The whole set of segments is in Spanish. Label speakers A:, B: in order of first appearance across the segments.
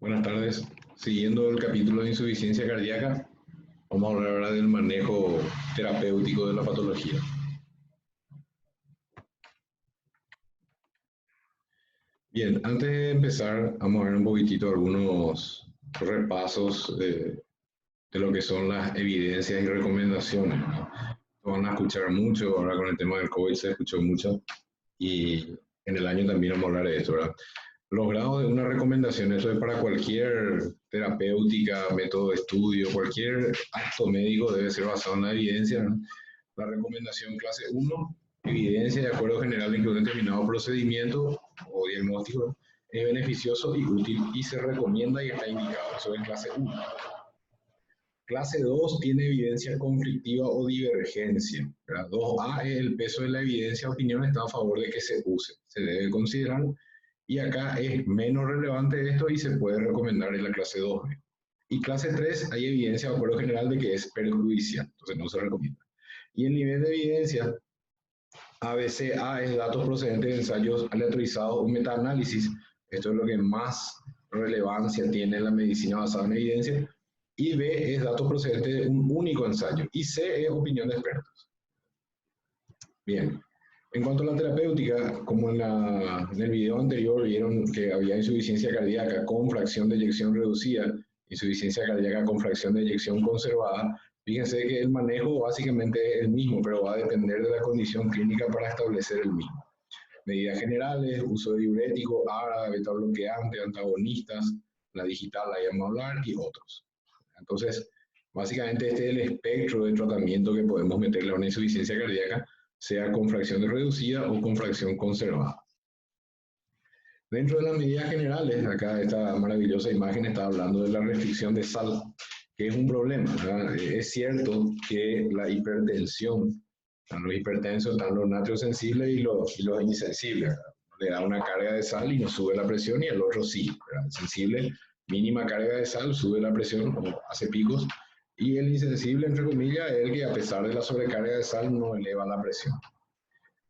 A: Buenas tardes. Siguiendo el capítulo de insuficiencia cardíaca, vamos a hablar ahora del manejo terapéutico de la patología. Bien, antes de empezar, vamos a ver un poquitito algunos repasos de lo que son las evidencias y recomendaciones, ¿no? Van a escuchar mucho, ahora con el tema del COVID se escuchó mucho, y en el año también vamos a hablar de esto, ¿verdad? Los grados de una recomendación, eso es para cualquier terapéutica, método de estudio, cualquier acto médico debe ser basado en la evidencia, ¿no? La recomendación clase 1, evidencia de acuerdo general de que un determinado procedimiento o diagnóstico es beneficioso y útil y se recomienda y está indicado. Eso es clase 1. Clase 2 tiene evidencia conflictiva o divergencia. 2A es el peso de la evidencia, opinión está a favor de que se use. Se debe considerar. Y acá es menos relevante esto y se puede recomendar en la clase 2. Y clase 3 hay evidencia de acuerdo general de que es perjudicial, entonces no se recomienda. Y el nivel de evidencia, ABCA es datos procedentes de ensayos aleatorizados o metaanálisis. Esto es lo que más relevancia tiene en la medicina basada en evidencia. Y B es datos procedentes de un único ensayo. Y C es opinión de expertos. Bien. En cuanto a la terapéutica, como en el video anterior vieron que había insuficiencia cardíaca con fracción de eyección reducida, insuficiencia cardíaca con fracción de eyección conservada, fíjense que el manejo básicamente es el mismo, pero va a depender de la condición clínica para establecer el mismo. Medidas generales, uso de diurético, ARA, beta bloqueante, antagonistas, la digital, la vamos a hablar, y otros. Entonces, básicamente este es el espectro de tratamiento que podemos meterle a una insuficiencia cardíaca, sea con fracción reducida o con fracción conservada. Dentro de las medidas generales, acá esta maravillosa imagen está hablando de la restricción de sal, que es un problema, ¿verdad? Es cierto que la hipertensión, están los hipertensos, están los natriosensibles y los insensibles, ¿verdad? Le da una carga de sal y no sube la presión, y el otro sí, ¿verdad? El sensible, mínima carga de sal, sube la presión o hace picos, y el insensible, entre comillas, es el que a pesar de la sobrecarga de sal no eleva la presión.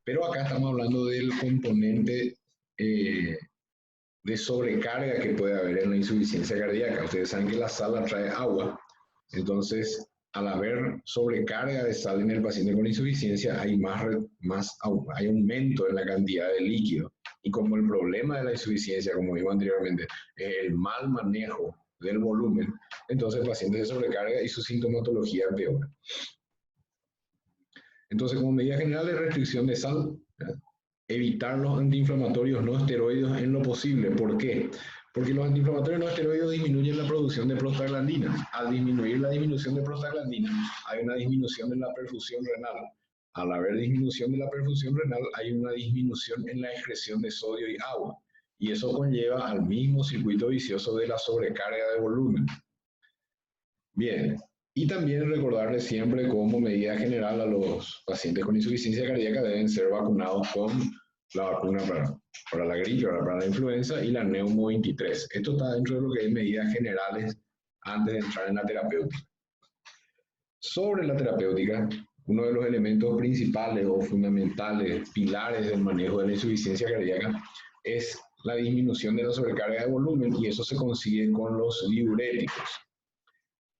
A: Pero acá estamos hablando del componente de sobrecarga que puede haber en la insuficiencia cardíaca. Ustedes saben que la sal atrae agua, entonces al haber sobrecarga de sal en el paciente con insuficiencia hay hay aumento en la cantidad de líquido. Y como el problema de la insuficiencia, como vimos anteriormente, es el mal manejo del volumen, entonces el paciente se sobrecarga y su sintomatología empeora. Entonces, como medida general de restricción de sal, evitar los antiinflamatorios no esteroides en lo posible. ¿Por qué? Porque los antiinflamatorios no esteroides disminuyen la producción de prostaglandinas. Al disminuir la disminución de prostaglandinas, hay una disminución en la perfusión renal. Al haber disminución de la perfusión renal, hay una disminución en la excreción de sodio y agua. Y eso conlleva al mismo circuito vicioso de la sobrecarga de volumen. Bien, y también recordarles siempre como medida general a los pacientes con insuficiencia cardíaca deben ser vacunados con la vacuna para la gripe, para la influenza y la Neumo 23. Esto está dentro de lo que es medidas generales antes de entrar en la terapéutica. Sobre la terapéutica, uno de los elementos principales o fundamentales, pilares del manejo de la insuficiencia cardíaca es la disminución de la sobrecarga de volumen, y eso se consigue con los diuréticos.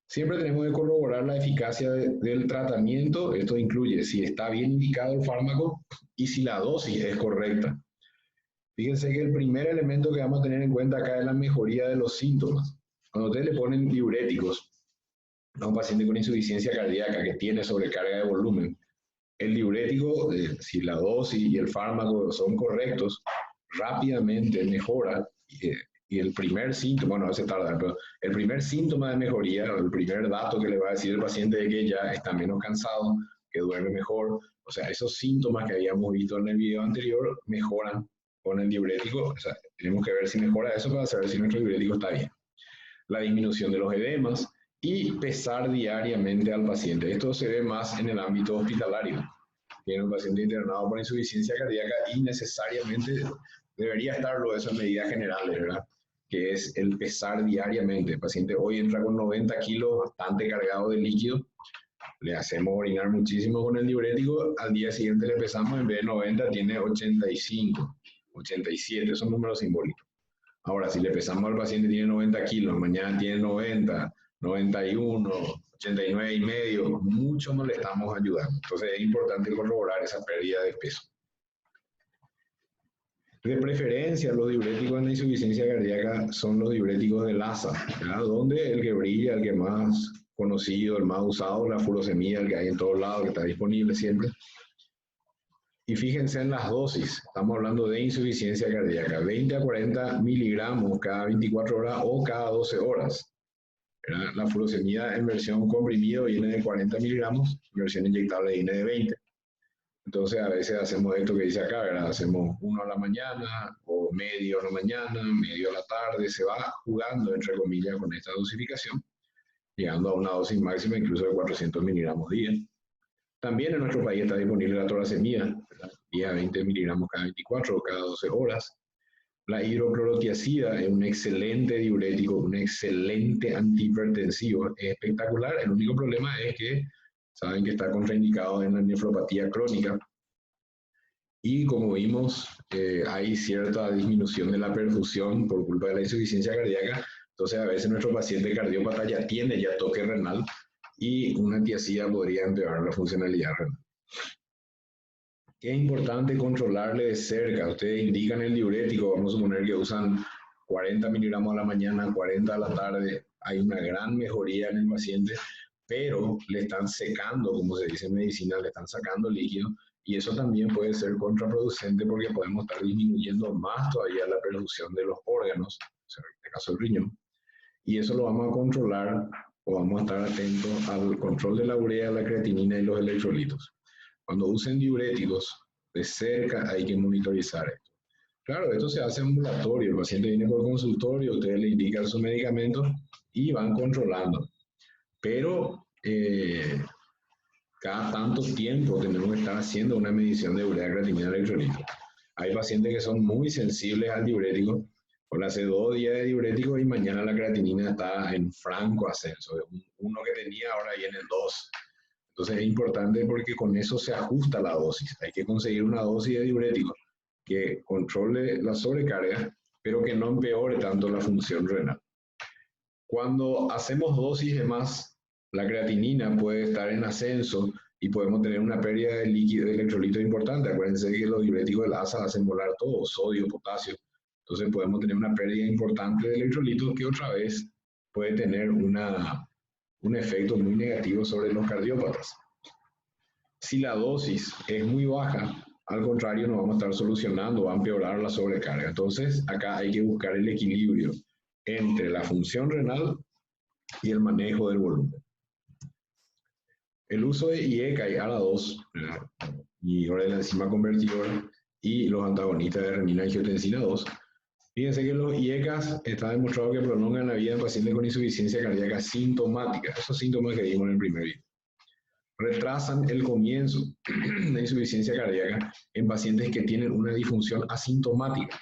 A: Siempre tenemos que corroborar la eficacia del tratamiento. Esto incluye si está bien indicado el fármaco y si la dosis es correcta. Fíjense que el primer elemento que vamos a tener en cuenta acá es la mejoría de los síntomas. Cuando ustedes le ponen diuréticos a un paciente con insuficiencia cardíaca que tiene sobrecarga de volumen, el diurético, si la dosis y el fármaco son correctos, rápidamente mejora. Y el primer síntoma, bueno, a veces tarda, pero el primer síntoma de mejoría, el primer dato que le va a decir el paciente es que ya está menos cansado, que duerme mejor, o sea, esos síntomas que habíamos visto en el video anterior mejoran con el diurético. O sea, tenemos que ver si mejora eso para saber si nuestro diurético está bien. La disminución de los edemas y pesar diariamente al paciente. Esto se ve más en el ámbito hospitalario. Tiene un paciente internado por insuficiencia cardíaca y necesariamente debería estarlo esas medidas generales, ¿verdad? Que es el pesar diariamente. El paciente hoy entra con 90 kilos, bastante cargado de líquido, le hacemos orinar muchísimo con el diurético, al día siguiente le pesamos, en vez de 90 tiene 85, 87, son números simbólicos. Ahora, si le pesamos al paciente tiene 90 kilos, mañana tiene 90, 91, 89 y medio, mucho no le estamos ayudando. Entonces es importante corroborar esa pérdida de peso. De preferencia, los diuréticos en la insuficiencia cardíaca son los diuréticos de LASA, ¿verdad? Donde el que brilla, el que más conocido, el más usado, la furosemida, el que hay en todos lados, que está disponible siempre. Y fíjense en las dosis, estamos hablando de insuficiencia cardíaca, 20 a 40 miligramos cada 24 horas o cada 12 horas. ¿Verdad? La furosemida en versión comprimido viene de 40 miligramos, versión inyectable viene de 20. Entonces a veces hacemos esto que dice acá, ¿verdad? Hacemos uno a la mañana o medio a la mañana, medio a la tarde, se va jugando entre comillas con esta dosificación, llegando a una dosis máxima incluso de 400 miligramos día. También en nuestro país está disponible la torasemida, 10 a 20 miligramos cada 24 o cada 12 horas. La hidroclorotiazida es un excelente diurético, un excelente antihipertensivo, es espectacular. El único problema es que saben que está contraindicado en la nefropatía crónica. Y como vimos, hay cierta disminución de la perfusión por culpa de la insuficiencia cardíaca. Entonces, a veces nuestro paciente cardiópata ya tiene toque renal y una tiazida podría empeorar la funcionalidad renal. Es importante controlarle de cerca. Ustedes indican el diurético, vamos a suponer que usan 40 miligramos a la mañana, 40 a la tarde. Hay una gran mejoría en el paciente, pero le están secando, como se dice en medicina, le están sacando líquido, y eso también puede ser contraproducente porque podemos estar disminuyendo más todavía la perfusión de los órganos, o sea, en este caso el riñón, y eso lo vamos a controlar o vamos a estar atentos al control de la urea, la creatinina y los electrolitos. Cuando usen diuréticos, de cerca hay que monitorizar esto. Claro, esto se hace ambulatorio, el paciente viene por consultorio, ustedes le indican sus medicamentos y van controlando. Pero cada tanto tiempo tenemos que estar haciendo una medición de urea, creatinina, electrolito. Hay pacientes que son muy sensibles al diurético, o le hace 2 días de diurético y mañana la creatinina está en franco ascenso. Uno que tenía ahora viene en 2. Entonces es importante porque con eso se ajusta la dosis. Hay que conseguir una dosis de diurético que controle la sobrecarga, pero que no empeore tanto la función renal. Cuando hacemos dosis de más, la creatinina puede estar en ascenso y podemos tener una pérdida de líquido de electrolitos importante. Acuérdense que los diuréticos de la ASA hacen volar todo, sodio, potasio. Entonces podemos tener una pérdida importante de electrolitos que otra vez puede tener un efecto muy negativo sobre los cardiópatas. Si la dosis es muy baja, al contrario, no vamos a estar solucionando, va a empeorar la sobrecarga. Entonces, acá hay que buscar el equilibrio entre la función renal y el manejo del volumen. El uso de IECA y ARA2, inhibidores de la enzima convertidora, y los antagonistas de renina-angiotensina 2. Fíjense que los IECAs está demostrado que prolongan la vida en pacientes con insuficiencia cardíaca sintomática. Esos síntomas que vimos en el primer video. Retrasan el comienzo de insuficiencia cardíaca en pacientes que tienen una disfunción asintomática.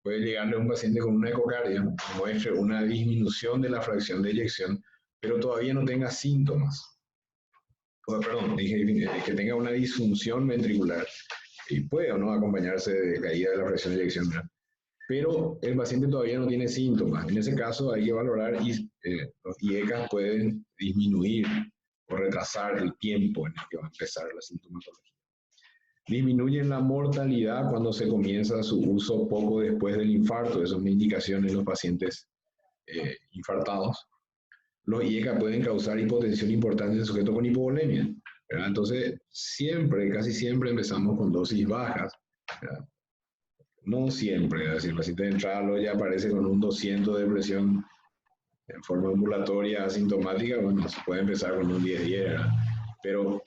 A: Puede llegarle a un paciente con una ecocardia, que muestre una disminución de la fracción de eyección, pero todavía no tenga síntomas. Que tenga una disfunción ventricular, y puede o no acompañarse de caída de la fracción de eyección, ¿verdad? Pero el paciente todavía no tiene síntomas. En ese caso hay que valorar y los IECAs pueden disminuir o retrasar el tiempo en el que va a empezar la sintomatología. Disminuyen la mortalidad cuando se comienza su uso poco después del infarto. Eso es una indicación en los pacientes infartados. Los IECA pueden causar hipotensión importante en sujetos con hipovolemia, ¿verdad? Entonces, casi siempre empezamos con dosis bajas, ¿verdad? No siempre, ¿verdad? Si el paciente de entrada ya aparece con un 200 de presión en forma ambulatoria asintomática, bueno, se puede empezar con un 10-10, ¿verdad? Pero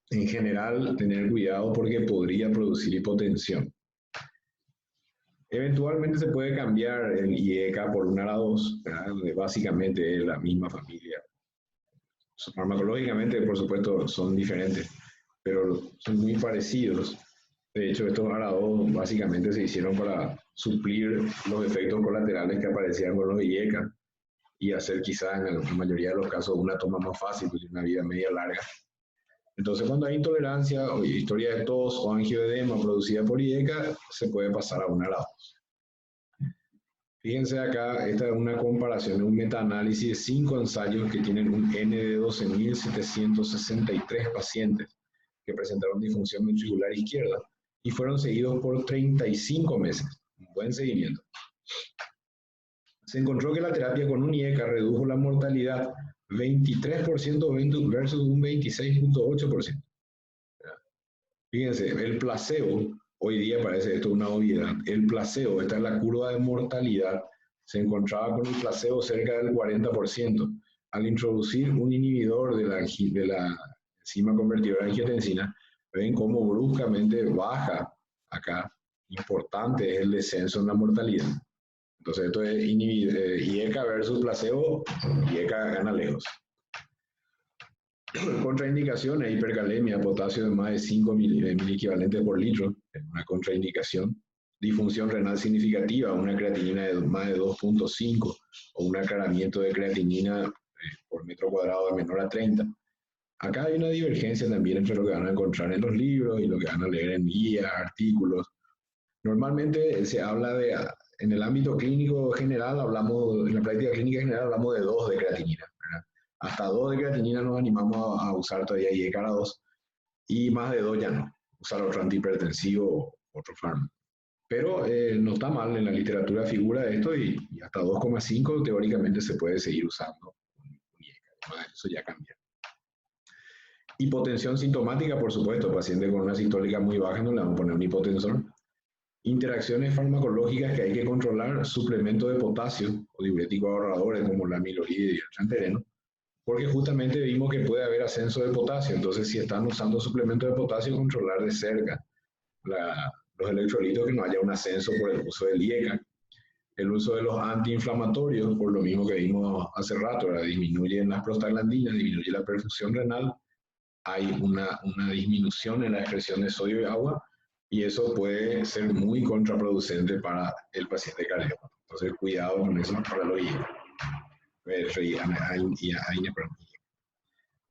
A: en general, tener cuidado porque podría producir hipotensión. Eventualmente se puede cambiar el IECA por un ARA2, básicamente es la misma familia. Farmacológicamente, por supuesto, son diferentes, pero son muy parecidos. De hecho, estos ARA2 básicamente se hicieron para suplir los efectos colaterales que aparecían con los IECA y hacer quizá en la mayoría de los casos una toma más fácil, pues una vida media larga. Entonces, cuando hay intolerancia o historia de tos o angioedema producida por IECA, se puede pasar a un ARA2. Fíjense acá, esta es una comparación, un metaanálisis de 5 ensayos que tienen un N de 12.763 pacientes que presentaron disfunción ventricular izquierda y fueron seguidos por 35 meses. Un buen seguimiento. Se encontró que la terapia con un IECA redujo la mortalidad 23% versus un 26.8%. Fíjense, el placebo, hoy día parece esto una obviedad, el placebo, esta es la curva de mortalidad, se encontraba con el placebo cerca del 40%. Al introducir un inhibidor de la enzima convertidora de angiotensina, ven cómo bruscamente baja acá, importante es el descenso en la mortalidad. Entonces esto es IECA versus placebo, IECA gana lejos. Contraindicaciones, hipercalemia, potasio de más de 5 miliequivalentes por litro, es una contraindicación. Disfunción renal significativa, una creatinina de más de 2.5 o un aclaramiento de creatinina por metro cuadrado de menor a 30. Acá hay una divergencia también entre lo que van a encontrar en los libros y lo que van a leer en guías, artículos. Normalmente se habla de, en el ámbito clínico general, en la práctica clínica general hablamos de 2 de creatinina, ¿verdad? Hasta 2 de creatinina nos animamos a usar todavía IECA 2 y más de 2 ya no, usar otro antihipertensivo o otro fármaco. Pero no está mal, en la literatura figura esto y hasta 2,5 teóricamente se puede seguir usando IECA, eso ya cambia. Hipotensión sintomática, por supuesto, paciente con una sistólica muy baja no le vamos a poner un hipotensor. Interacciones farmacológicas que hay que controlar, suplemento de potasio o diuréticos ahorradores como la amiloride y el trantereno, porque justamente vimos que puede haber ascenso de potasio, entonces si están usando suplemento de potasio, controlar de cerca los electrolitos, que no haya un ascenso por el uso del IECA. El uso de los antiinflamatorios, por lo mismo que vimos hace rato, disminuyen las prostaglandinas, disminuye la perfusión renal, hay una disminución en la excreción de sodio y agua, y eso puede ser muy contraproducente para el paciente cardíaco. Entonces, cuidado con eso para los IECA.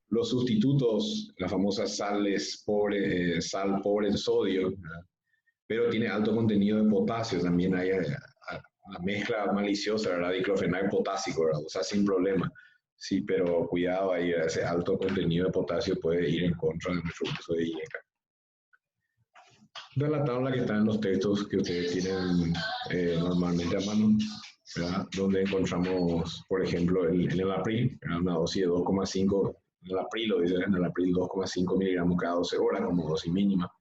A: Los sustitutos, las famosas sales pobre, sal pobre en sodio, ¿verdad? Pero tiene alto contenido de potasio, también hay una mezcla maliciosa, ¿verdad? Diclofenac potásico, ¿verdad? O sea, sin problema. Sí, pero cuidado ahí, ese alto contenido de potasio puede ir en contra de nuestro uso de IECA. Esta es la tabla que está en los textos que ustedes tienen normalmente a mano, ¿verdad? Donde encontramos, por ejemplo, en el april, una dosis de 2,5, en el april lo dicen, en el april 2,5 miligramos cada 12 horas como dosis mínima,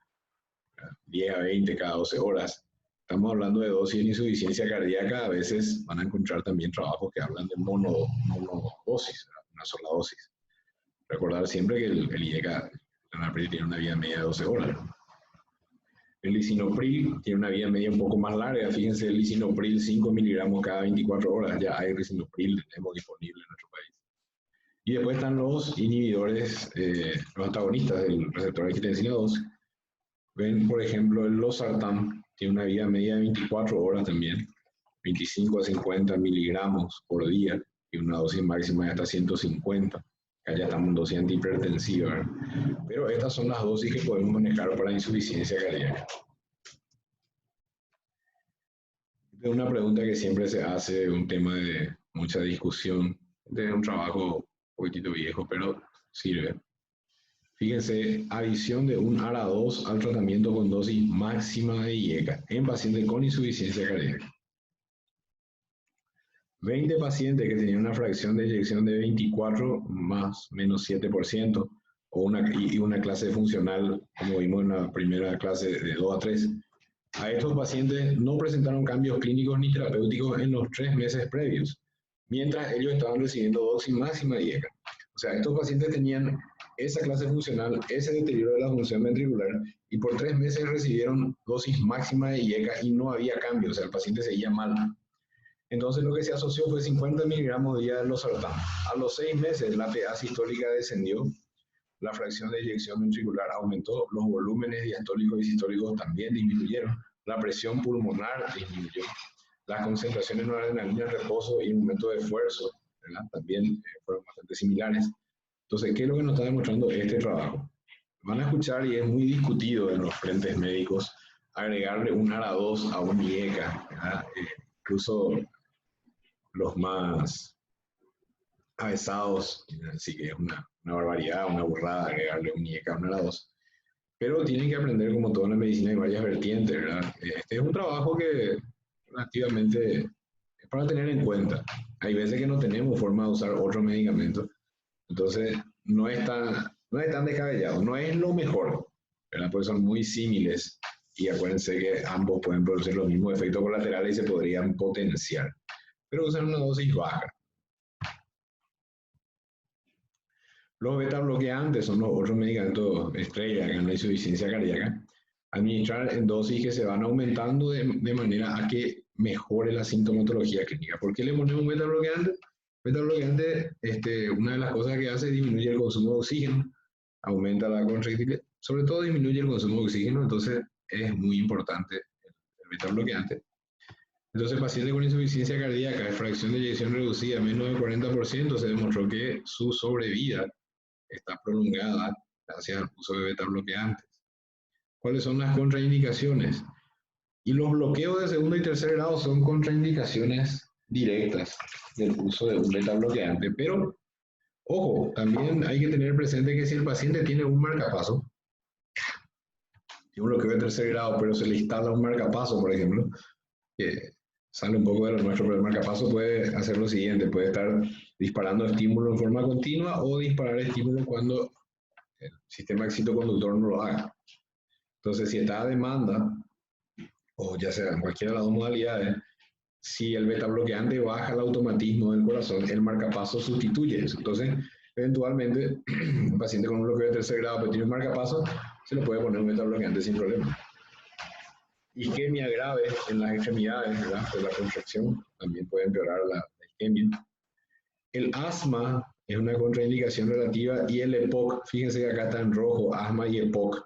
A: 10 a 20 cada 12 horas. Estamos hablando de dosis en insuficiencia cardíaca, a veces van a encontrar también trabajos que hablan de monodosis, una sola dosis. Recordar siempre que el IECA, el april tiene una vida media de 12 horas. El lisinopril tiene una vida media un poco más larga. Fíjense, el lisinopril 5 miligramos cada 24 horas. Ya hay lisinopril, tenemos disponible en nuestro país. Y después están los inhibidores, los antagonistas del receptor de angiotensina 2. Ven, por ejemplo, el losartán tiene una vida media de 24 horas también, 25 a 50 miligramos por día y una dosis máxima de hasta 150. Acá ya estamos en dosis antihipertensiva, ¿verdad? Pero estas son las dosis que podemos manejar para insuficiencia cardíaca. Esta es una pregunta que siempre se hace, un tema de mucha discusión, de un trabajo un poquitito viejo, pero sirve. Fíjense, adición de un ARA2 al tratamiento con dosis máxima de IECA en pacientes con insuficiencia cardíaca. 20 pacientes que tenían una fracción de eyección de 24 más menos 7%, y una clase funcional, como vimos en la primera clase, de 2 a 3. A estos pacientes no presentaron cambios clínicos ni terapéuticos en los 3 meses previos, mientras ellos estaban recibiendo dosis máxima de IECA. O sea, estos pacientes tenían esa clase funcional, ese deterioro de la función ventricular, y por 3 meses recibieron dosis máxima de IECA y no había cambio, o sea, el paciente seguía mal. Entonces lo que se asoció fue 50 miligramos día de losartán. A los 6 meses la PA sistólica descendió, la fracción de eyección ventricular aumentó, los volúmenes diastólicos y sistólicos también disminuyeron, la presión pulmonar disminuyó, las concentraciones de noradrenalina en reposo y en momento de esfuerzo, ¿verdad? También fueron bastante similares. Entonces, ¿qué es lo que nos está demostrando este trabajo? Van a escuchar, y es muy discutido en los frentes médicos, agregarle un ARA2 a un IECA, ¿verdad? Incluso los más avesados, así que es una barbaridad, una burrada agregarle un IECA a una a la 2. Pero tienen que aprender, como todo en la medicina, hay varias vertientes, ¿verdad? Este es un trabajo que relativamente es para tener en cuenta. Hay veces que no tenemos forma de usar otro medicamento, entonces no es tan descabellado, no es lo mejor, ¿verdad? Porque son muy símiles y acuérdense que ambos pueden producir los mismos efectos colaterales y se podrían potenciar, pero usan una dosis baja. Los beta bloqueantes son los otros medicamentos estrella en la insuficiencia cardíaca. Administrar en dosis que se van aumentando de manera a que mejore la sintomatología clínica. ¿Por qué le ponemos beta bloqueante? Beta bloqueante, una de las cosas que hace es disminuye el consumo de oxígeno, aumenta la contractilidad, sobre todo disminuye el consumo de oxígeno, entonces es muy importante el beta bloqueante. Entonces, paciente con insuficiencia cardíaca de fracción de eyección reducida menos del 40%, se demostró que su sobrevida está prolongada gracias al uso de beta bloqueantes. ¿Cuáles son las contraindicaciones? Y los bloqueos de segundo y tercer grado son contraindicaciones directas del uso de un beta bloqueante, pero ojo, también hay que tener presente que si el paciente tiene un marcapaso, tiene un bloqueo de tercer grado, pero se le instala un marcapaso, por ejemplo, que sale un poco de lo nuestro, pero el marcapaso puede hacer lo siguiente, puede estar disparando estímulo en forma continua o disparar estímulo cuando el sistema excitoconductor no lo haga. Entonces, si está a demanda, o ya sea en cualquiera de las dos modalidades, si el beta bloqueante baja el automatismo del corazón, el marcapaso sustituye eso. Entonces, eventualmente, un paciente con un bloqueo de tercer grado que tiene un marcapaso, se le puede poner un beta bloqueante sin problema. Isquemia grave en las extremidades, ¿verdad? Por la contracción, también puede empeorar la isquemia. El asma es una contraindicación relativa y el EPOC, fíjense que acá está en rojo, asma y EPOC.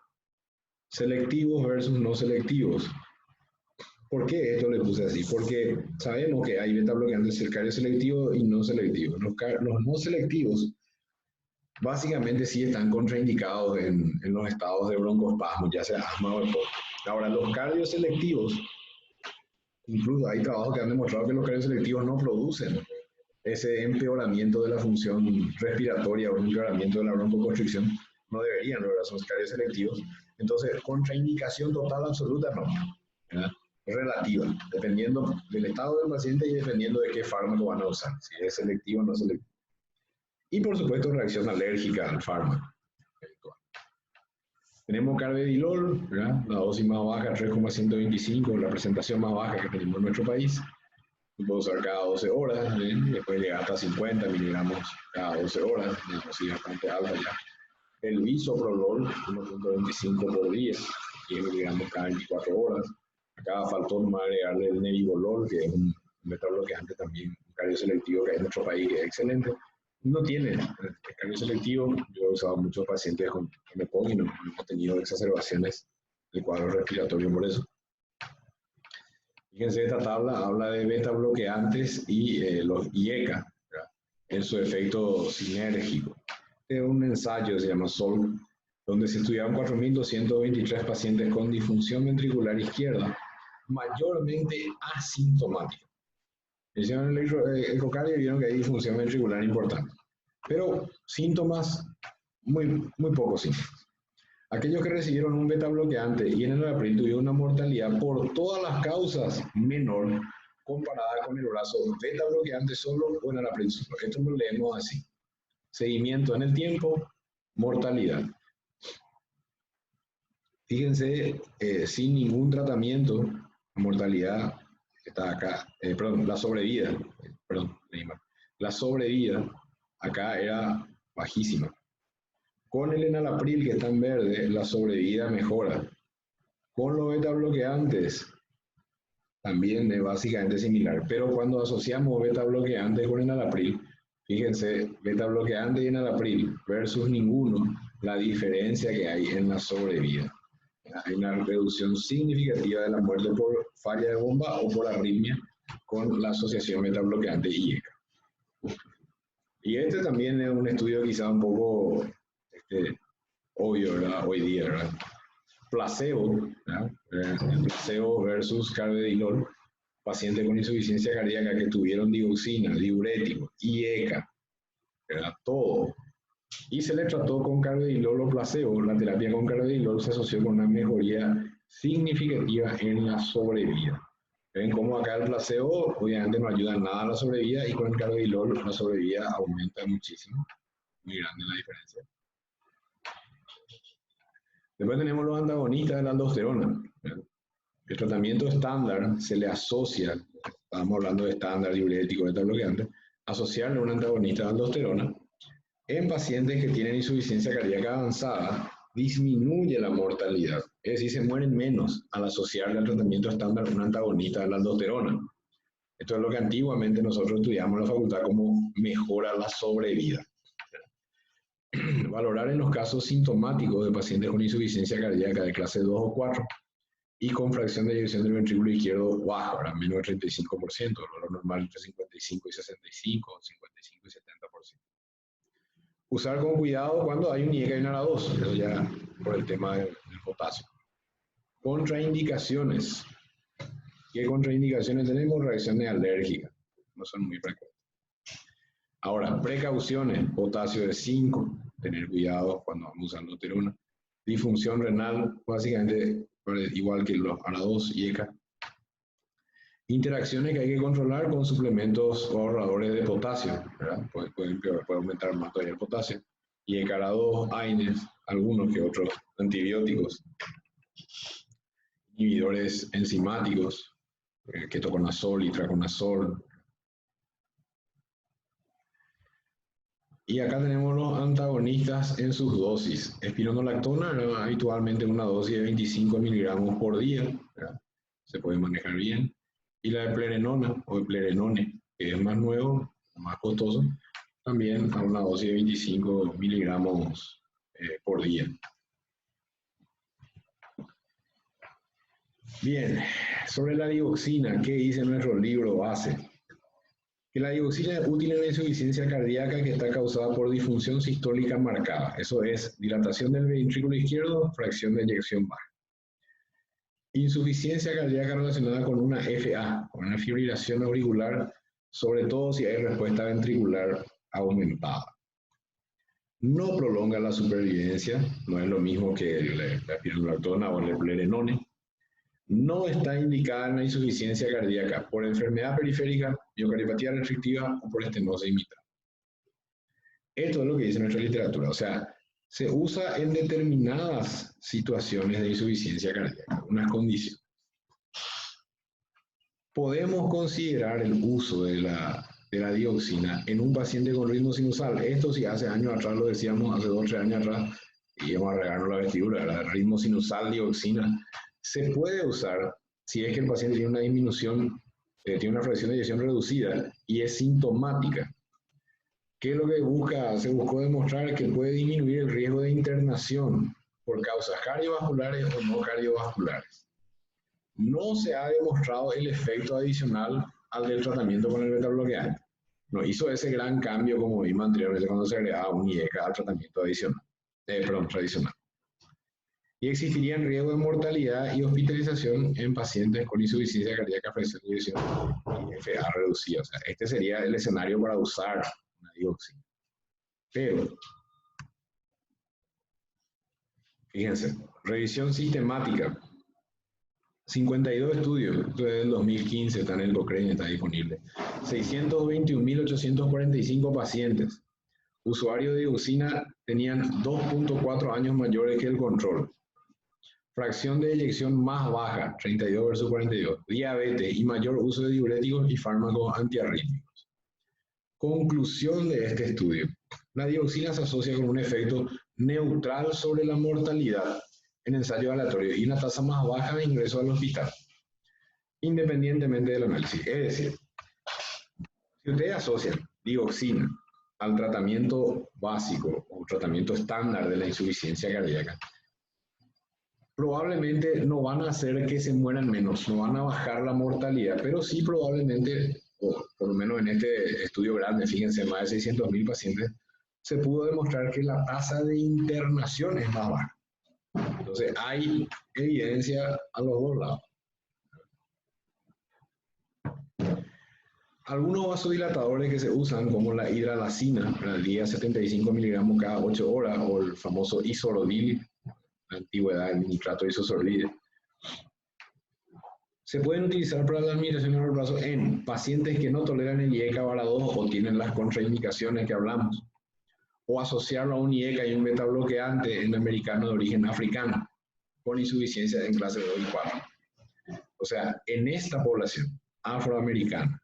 A: Selectivos versus no selectivos. ¿Por qué esto le puse así? Porque sabemos que hay beta bloqueantes selectivos y no selectivos. Los no selectivos básicamente sí están contraindicados en los estados de broncoespasmo, ya sea asma o EPOC. Ahora, los cardioselectivos, incluso hay trabajos que han demostrado que los cardioselectivos no producen ese empeoramiento de la función respiratoria o empeoramiento de la broncoconstricción, no deberían lograr, son cardioselectivos. Entonces, contraindicación total absoluta no, ¿verdad? Relativa, dependiendo del estado del paciente y dependiendo de qué fármaco van a usar, si es selectivo o no selectivo. Y por supuesto, reacción alérgica al fármaco. Tenemos carvedilol, ¿verdad? La dosis más baja, 3,125, la presentación más baja que tenemos en nuestro país. Se puede usar cada 12 horas, después llega hasta 50 miligramos cada 12 horas, una dosis bastante alta ya. El bisoprolol, 1.25 por 10 miligramos cada 24 horas. Acá faltó nomás agregarle el nebivolol, que es un beta-bloqueante también, un cardioselectivo que hay en nuestro país, que es excelente. No tiene cardioselectivo, yo he usado muchos pacientes con EPOC y no hemos tenido exacerbaciones del cuadro respiratorio por eso. Fíjense, esta tabla habla de beta bloqueantes y los IECA, ¿verdad? En su efecto sinérgico. Es un ensayo, se llama SOL, donde se estudiaron 4.223 pacientes con disfunción ventricular izquierda, mayormente asintomática. Hicieron el ecocardio y vieron que hay disfunción ventricular importante, pero síntomas, muy pocos síntomas. Aquellos que recibieron un beta bloqueante y en el enalapril tuvieron una mortalidad por todas las causas menor comparada con el brazo beta bloqueante solo o enalapril solo. Esto lo leemos así. Seguimiento en el tiempo, mortalidad. Fíjense, sin ningún tratamiento, la mortalidad está acá, la sobrevida, la sobrevida acá era bajísima. Con el enalapril, que está en verde, la sobrevida mejora. Con los beta bloqueantes, también es básicamente similar. Pero cuando asociamos beta bloqueantes con enalapril, fíjense, beta bloqueante y enalapril versus ninguno, la diferencia que hay en la sobrevida. Hay una reducción significativa de la muerte por falla de bomba o por arritmia con la asociación beta bloqueante y IECA. Y este también es un estudio quizá un poco obvio, ¿verdad? Hoy día, ¿verdad? Placebo, ¿verdad? El placebo versus carvedilol. pacientes con insuficiencia cardíaca que tuvieron dioxina, diurético, IECA, ¿verdad? Todo. Y se le trató con carvedilol o placebo. La terapia con carvedilol se asoció con una mejoría significativa en la sobrevida. Ven cómo acá el placebo obviamente no ayuda nada a la sobrevida y con el carvedilol la sobrevida aumenta muchísimo. Muy grande la diferencia. Después tenemos los antagonistas de la aldosterona. El tratamiento estándar se le asocia, estábamos hablando de estándar, diurético, beta-bloqueante, asociarle a un antagonista de aldosterona en pacientes que tienen insuficiencia cardíaca avanzada disminuye la mortalidad, es decir, se mueren menos al asociarle al tratamiento estándar un antagonista de la aldosterona. Esto es lo que antiguamente nosotros estudiamos en la facultad como mejora la sobrevida. Valorar en los casos sintomáticos de pacientes con insuficiencia cardíaca de clase 2 o 4 y con fracción de eyección del ventrículo izquierdo baja, ahora menos del 35%, lo normal entre 55 y 65, 55 y 70%. Usar con cuidado cuando hay un IECA y un ARA2, pero ya por el tema del potasio. Contraindicaciones. ¿Qué contraindicaciones tenemos? Reacciones alérgicas, no son muy frecuentes. Ahora, precauciones, potasio de 5, tener cuidado cuando vamos usando aldosterona. Disfunción renal, básicamente igual que los ARA2 y ECA. Interacciones que hay que controlar con suplementos ahorradores de potasio, ¿verdad? Puede aumentar más todavía el potasio. Y en ARA2, AINES, algunos que otros antibióticos, inhibidores enzimáticos, ketoconazol, itraconazol. Y acá tenemos los antagonistas en sus dosis. Espironolactona, ¿verdad? Habitualmente una dosis de 25 miligramos por día, ¿verdad? Se puede manejar bien. Y la de plerenona o de plerenone, que es más nuevo, más costoso, también a una dosis de 25 miligramos por día. Bien, sobre la dioxina, ¿qué dice nuestro libro base? Que la dioxina es útil en la insuficiencia cardíaca que está causada por disfunción sistólica marcada. Eso es dilatación del ventrículo izquierdo, fracción de eyección baja. Insuficiencia cardíaca relacionada con una FA, con una fibrilación auricular, sobre todo si hay respuesta ventricular aumentada. No prolonga la supervivencia, no es lo mismo que la espironolactona o el plerenone. No está indicada en la insuficiencia cardíaca por enfermedad periférica, miocardiopatía restrictiva o por estenosis mitral. Esto es lo que dice nuestra literatura, o sea, se usa en determinadas situaciones de insuficiencia cardíaca, unas condiciones. Podemos considerar el uso de la dioxina en un paciente con ritmo sinusal. Esto sí, hace años atrás lo decíamos, hace 2 o 3 años atrás, y íbamos a regarnos la vestidura, el ritmo sinusal, dioxina. Se puede usar si es que el paciente tiene una disminución, tiene una fracción de eyección reducida y es sintomática. ¿Qué es lo que se buscó demostrar? Que puede disminuir el riesgo de internación por causas cardiovasculares o no cardiovasculares. No se ha demostrado el efecto adicional al del tratamiento con el beta-bloqueante. No hizo ese gran cambio como vimos anteriormente cuando se agregaba un IECA al tratamiento adicional, tradicional. Y existiría riesgo de mortalidad y hospitalización en pacientes con insuficiencia cardíaca, fracción de eyección y FA reducida. O sea, este sería el escenario para usar una dioxina. Pero, fíjense, revisión sistemática. 52 estudios, esto es del 2015, está en el Cochrane, está disponible. 621.845 pacientes. Usuarios de dioxina tenían 2.4 años mayores que el control. Fracción de eyección más baja, 32 versus 42. Diabetes y mayor uso de diuréticos y fármacos antiarrítmicos. Conclusión de este estudio. La dioxina se asocia con un efecto neutral sobre la mortalidad en ensayos aleatorios y una tasa más baja de ingreso al hospital, independientemente del análisis. Es decir, si ustedes asocian dioxina al tratamiento básico o tratamiento estándar de la insuficiencia cardíaca, probablemente no van a hacer que se mueran menos, no van a bajar la mortalidad, pero sí probablemente, o por lo menos en este estudio grande, fíjense, más de 600.000 pacientes, se pudo demostrar que la tasa de internación es más baja. Entonces hay evidencia a los dos lados. Algunos vasodilatadores que se usan, como la hidralazina, al día 75 miligramos cada 8 horas, o el famoso isorodil, la antigüedad, el nitrato isosorbide, se pueden utilizar para la administración a largo plazo en pacientes que no toleran el IECA vara 2 o tienen las contraindicaciones que hablamos, o asociarlo a un IECA y un beta bloqueante en americano de origen africano, con insuficiencia en clase 2 y 4. O sea, en esta población afroamericana,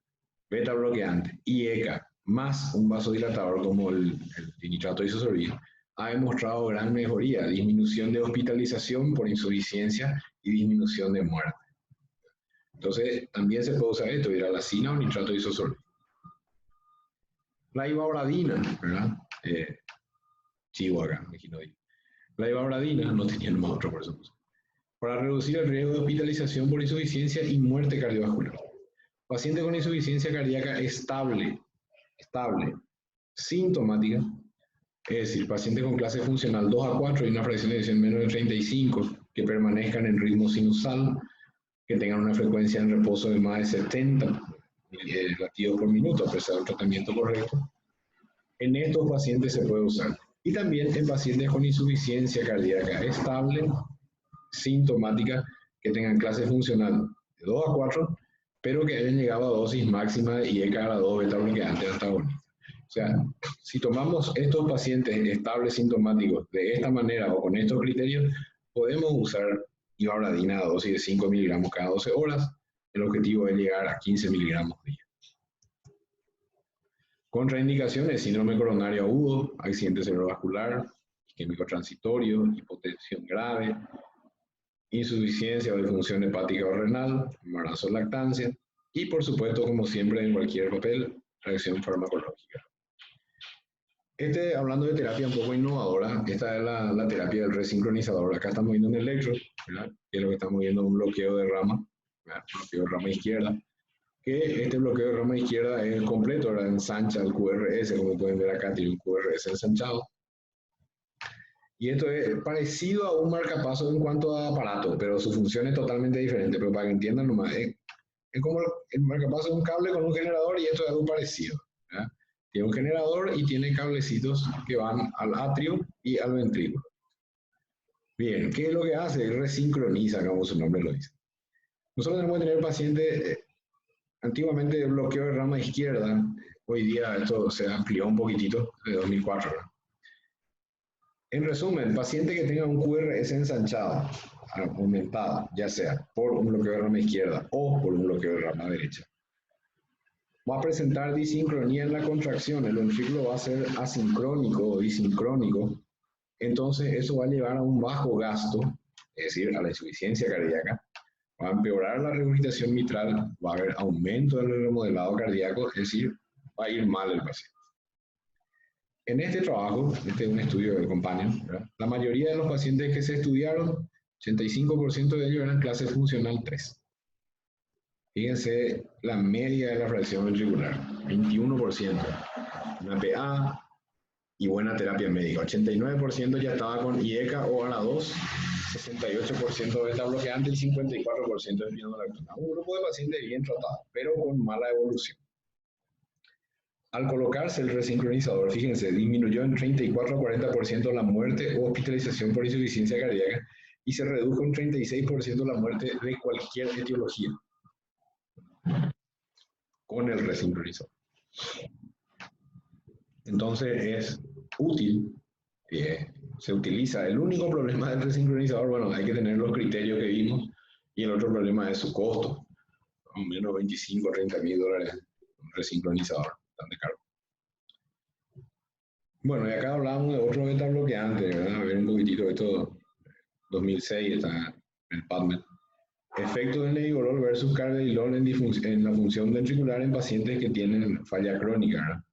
A: beta bloqueante, IECA, más un vasodilatador como el nitrato isosorbide, ha demostrado gran mejoría, disminución de hospitalización por insuficiencia y disminución de muerte. Entonces, también se puede usar esto, hidralazina o nitrato isosorbide. La ibauradina, ¿verdad? Chivo acá, imagino. La ibauradina, no tenía nomás otro por eso. Para reducir el riesgo de hospitalización por insuficiencia y muerte cardiovascular. Paciente con insuficiencia cardíaca estable, sintomática, es decir, paciente con clase funcional 2 a 4 y una fracción de eyección menos de 35, que permanezcan en ritmo sinusal, que tengan una frecuencia en reposo de más de 70 latidos por minuto, a pesar del tratamiento correcto. En estos pacientes se puede usar. Y también en pacientes con insuficiencia cardíaca estable, sintomática, que tengan clase funcional de 2 a 4, pero que hayan llegado a dosis máxima de IECA vara 2 beta bloqueante antagonista. O sea, si tomamos estos pacientes estables sintomáticos de esta manera o con estos criterios, podemos usar ibauradina a dosis de 5 miligramos cada 12 horas. El objetivo es llegar a 15 miligramos día. Contraindicaciones: síndrome coronario agudo, accidente cerebrovascular, isquémico transitorio, hipotensión grave, insuficiencia o disfunción hepática o renal, embarazo o lactancia, y por supuesto, como siempre en cualquier papel, reacción farmacológica. Hablando de terapia un poco innovadora, esta es la terapia del resincronizador. Acá estamos viendo un electro, ¿verdad? Que es lo que estamos viendo, un bloqueo de rama, ¿verdad? Bloqueo de rama izquierda, que este bloqueo de rama izquierda es completo, ¿verdad? Ensancha el QRS, como pueden ver acá, tiene un QRS ensanchado. Y esto es parecido a un marcapaso en cuanto a aparato, pero su función es totalmente diferente. Pero para que entiendan nomás, es como el marcapaso es un cable con un generador y esto es algo parecido, ¿verdad? Tiene un generador y tiene cablecitos que van al atrio y al ventrículo. Bien, ¿qué es lo que hace? Resincroniza, como su nombre lo dice. Nosotros tenemos que tener pacientes, antiguamente el bloqueo de rama izquierda, hoy día esto se amplió un poquitito, de 2004, ¿verdad? En resumen, paciente que tenga un QRS ensanchado, aumentado, ya sea por un bloqueo de rama izquierda o por un bloqueo de rama derecha, va a presentar disincronía en la contracción, el ventrículo va a ser asincrónico o disincrónico, entonces eso va a llevar a un bajo gasto, es decir, a la insuficiencia cardíaca, va a empeorar la regurgitación mitral, va a haber aumento del remodelado cardíaco, es decir, va a ir mal el paciente. En este trabajo, este es un estudio de Companion, ¿verdad? La mayoría de los pacientes que se estudiaron, 85% de ellos eran clase funcional 3. Fíjense la media de la fracción ventricular, 21%, una PA y buena terapia médica. 89% ya estaba con IECA o vara 2, 68% beta bloqueante y 54% de spironolactona. Un grupo de pacientes bien tratados, pero con mala evolución. Al colocarse el resincronizador, fíjense, disminuyó en 34 a 40% la muerte o hospitalización por insuficiencia cardíaca y se redujo en 36% la muerte de cualquier etiología con el resincronizador. Entonces es útil, se utiliza. El único problema del resincronizador, bueno, hay que tener los criterios que vimos, y el otro problema es su costo, más o menos 25 o 30 mil dólares un resincronizador tan de cargo. Bueno, y acá hablábamos de otro beta bloqueante, ¿verdad? A ver un poquitito de esto, 2006 está en el PubMed. Efecto del nebivolol versus carvedilol en la función ventricular en pacientes que tienen falla crónica, ¿verdad?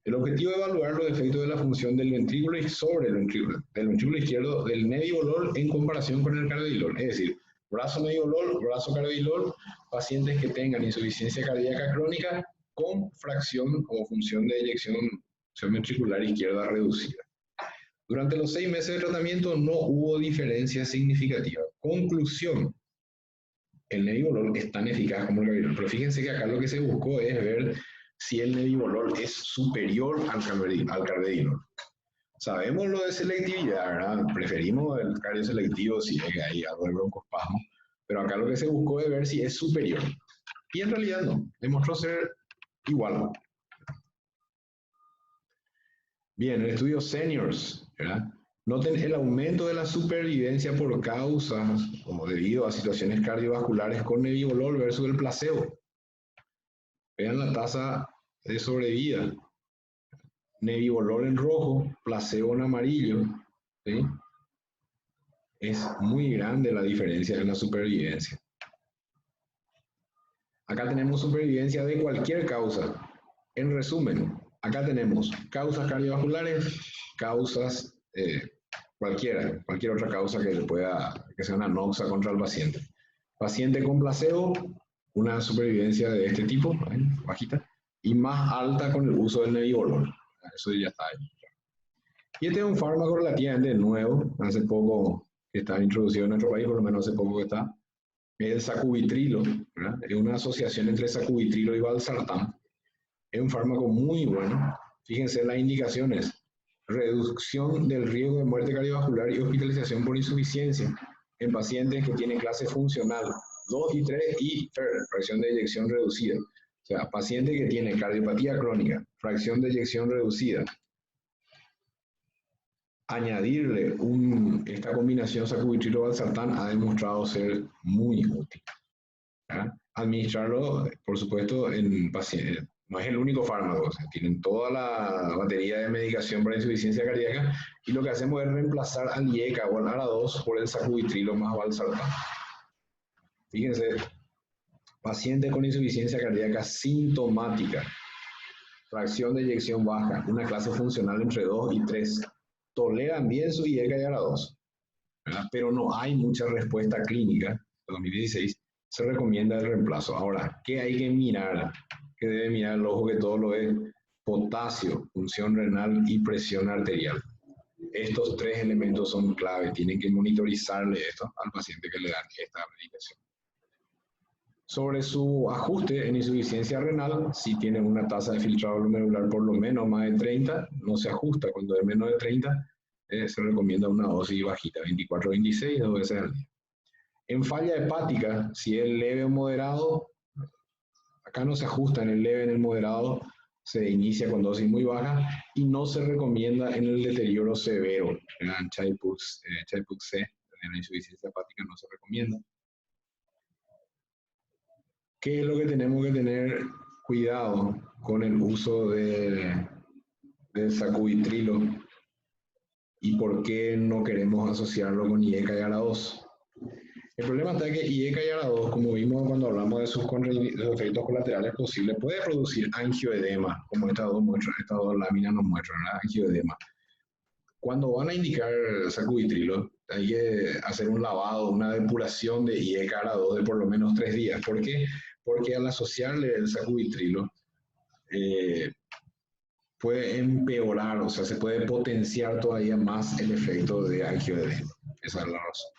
A: El objetivo es evaluar los efectos de la función del ventrículo y sobre el ventrículo izquierdo del nebivolol en comparación con el carvedilol. Es decir, brazo nebivolol, brazo carvedilol, pacientes que tengan insuficiencia cardíaca crónica con fracción o función de eyección ventricular izquierda reducida. Durante los 6 meses de tratamiento no hubo diferencia significativa. Conclusión: el nebivolol es tan eficaz como el carvedilol. Pero fíjense que acá lo que se buscó es ver si el nebivolol es superior al carvedilol. Sabemos lo de selectividad, ¿verdad? Preferimos el cardioselectivo si es que hay algo de broncoespasmo, pero acá lo que se buscó es ver si es superior. Y en realidad no, demostró ser igual. Bien, el estudio Seniors, ¿verdad? Noten el aumento de la supervivencia por causas o debido a situaciones cardiovasculares con nebivolol versus el placebo. Vean la tasa de sobrevida. Nebivolol en rojo, placebo en amarillo. ¿Sí? Es muy grande la diferencia en la supervivencia. Acá tenemos supervivencia de cualquier causa. En resumen, acá tenemos causas cardiovasculares, causas cualquier otra causa que sea una noxa contra el paciente. Paciente con placebo, una supervivencia de este tipo, bajita, y más alta con el uso del nebivolol. Eso ya está ahí. Y este es un fármaco relativamente nuevo, hace poco que está introducido en nuestro país, por lo menos hace poco que está, es el sacubitrilo, ¿verdad? Es una asociación entre sacubitrilo y valsartán. Es un fármaco muy bueno. Fíjense en las indicaciones. Reducción del riesgo de muerte cardiovascular y hospitalización por insuficiencia en pacientes que tienen clase funcional 2 y 3 y fracción de eyección reducida. O sea, paciente que tiene cardiopatía crónica, fracción de eyección reducida. Añadirle esta combinación sacubitrilo-valsartán ha demostrado ser muy útil. ¿Ya? Administrarlo, por supuesto, en pacientes. No es el único fármaco, o sea, tienen toda la batería de medicación para insuficiencia cardíaca y lo que hacemos es reemplazar al IECA o al ARA2 por el sacubitrilo más valsartán. Fíjense, paciente con insuficiencia cardíaca sintomática, fracción de eyección baja, una clase funcional entre 2 y 3, toleran bien su IECA y ARA2, ¿verdad? Pero no hay mucha respuesta clínica. En 2016 se recomienda el reemplazo. Ahora, ¿qué hay que mirar? ¿Qué debe mirar el ojo que todo lo ve? Potasio, función renal y presión arterial. Estos tres elementos son clave. Tienen que monitorizarle esto al paciente que le dan esta medicación. Sobre su ajuste en insuficiencia renal, si tiene una tasa de filtrado glomerular por lo menos más de 30, no se ajusta. Cuando es menos de 30, se recomienda una dosis bajita, 24-26, 2 veces al día. En falla hepática, si es leve o moderado, acá no se ajusta en el leve, en el moderado, se inicia con dosis muy baja y no se recomienda en el deterioro severo. En Child-Pugh-C, en la insuficiencia hepática no se recomienda. ¿Qué es lo que tenemos que tener cuidado con el uso del sacubitrilo y por qué no queremos asociarlo con IECA y ARA2? El problema está que IECA y ARA2, como vimos cuando hablamos de sus efectos colaterales posibles, puede producir angioedema, como estas dos láminas nos muestran, ¿verdad? Angioedema. Cuando van a indicar sacubitrilo, hay que hacer un lavado, una depuración de IECA ARA2 de por lo menos 3 días. ¿Por qué? Porque al asociarle el sacubitrilo, puede empeorar, o sea, se puede potenciar todavía más el efecto de angioedema. Esa es la razón.